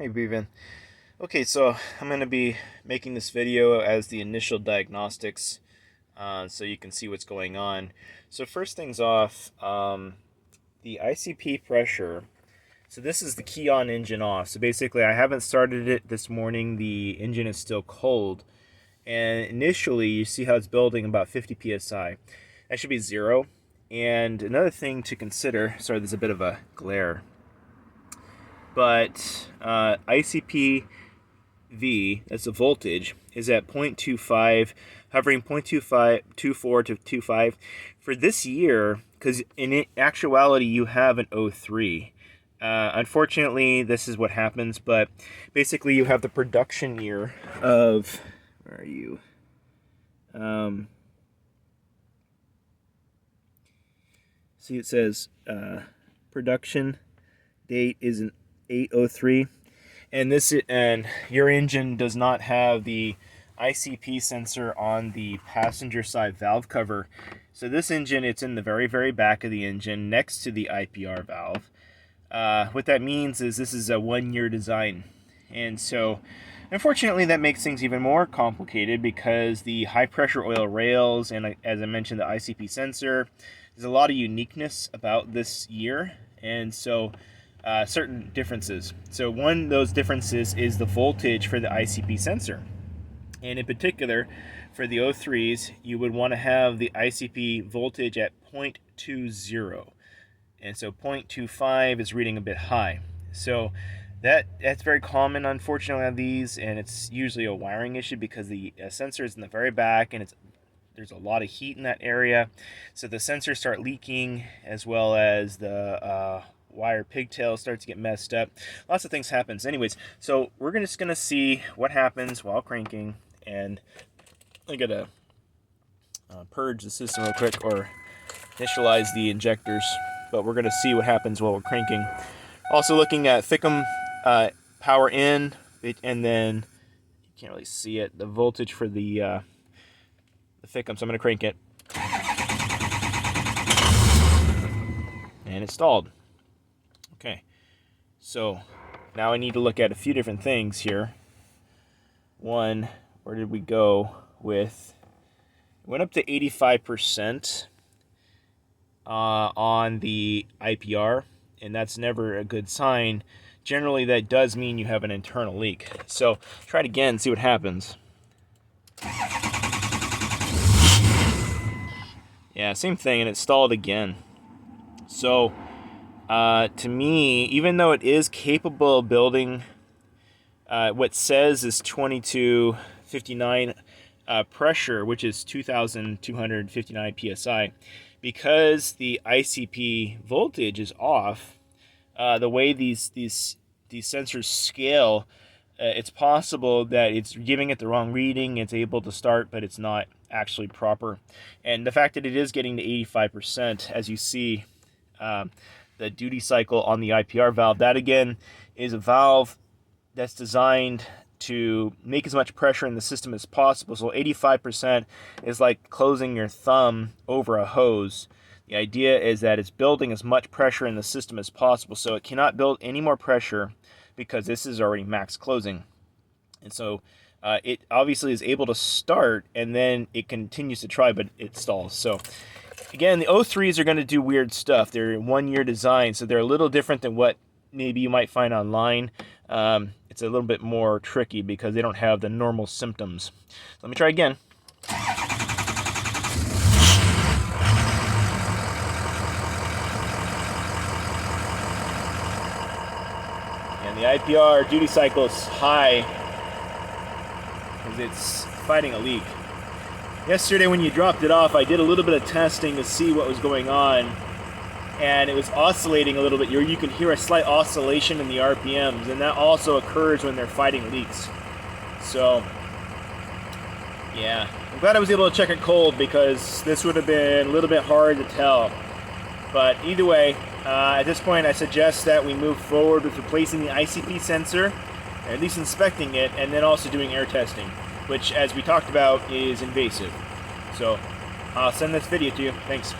Hey Bevan. Okay, so I'm going to be making this video as the initial diagnostics so you can see what's going on. So first things off, the ICP pressure. So this is the key on engine off. So basically I haven't started it this morning. The engine is still cold. And initially you see how it's building about 50 psi. That should be 0. And another thing to consider, sorry there's a bit of a glare, but ICP V, that's the voltage, is at 0.25, hovering 0.24 to 25 for this year, because in actuality you have an 03. Unfortunately, this is what happens, but basically you have the production year of, where are you? See, it says production date is an 803. And your engine does not have the ICP sensor on the passenger side valve cover. So this engine, it's in the very, very back of the engine next to the IPR valve. What that means is this is a 1-year design. And so unfortunately that makes things even more complicated because the high pressure oil rails and, as I mentioned, the ICP sensor, there's a lot of uniqueness about this year. And so certain differences. So one of those differences is the voltage for the ICP sensor. And in particular, for the O3s, you would want to have the ICP voltage at 0.20. And so 0.25 is reading a bit high. So that's very common, unfortunately, on these, and it's usually a wiring issue because the sensor is in the very back, and there's a lot of heat in that area. So the sensors start leaking, as well as the wire pigtail starts to get messed up. Lots of things happens. Anyways, so we're just gonna see what happens while cranking, and I gotta purge the system real quick or initialize the injectors, but we're gonna see what happens while we're cranking. Also looking at Thickum power in, and then you can't really see it, the voltage for the Thickum, so I'm gonna crank it. And it stalled. Okay, so now I need to look at a few different things here. One, where did we go with? Went up to 85% on the IPR, and that's never a good sign. Generally, that does mean you have an internal leak. So try it again, see what happens. Yeah, same thing, and it stalled again. So to me, even though it is capable of building what says is 2259 pressure, which is 2,259 psi, because the ICP voltage is off, the way these sensors scale, it's possible that it's giving it the wrong reading. It's able to start, but it's not actually proper. And the fact that it is getting to 85%, as you see, the duty cycle on the IPR valve, that again is a valve that's designed to make as much pressure in the system as possible. So 85% is like closing your thumb over a hose. The idea is that it's building as much pressure in the system as possible, so it cannot build any more pressure because this is already max closing. And so it obviously is able to start, and then it continues to try, but it stalls. So again, the O3s are going to do weird stuff. They're 1-year design, so they're a little different than what maybe you might find online. It's a little bit more tricky because they don't have the normal symptoms. Let me try again. And the IPR duty cycle is high because it's fighting a leak. Yesterday when you dropped it off, I did a little bit of testing to see what was going on, and it was oscillating a little bit. You can hear a slight oscillation in the RPMs, and that also occurs when they're fighting leaks. So yeah, I'm glad I was able to check it cold because this would have been a little bit hard to tell. But either way, at this point I suggest that we move forward with replacing the ICP sensor, or at least inspecting it, and then also doing air testing, which, as we talked about, is invasive. So I'll send this video to you. Thanks.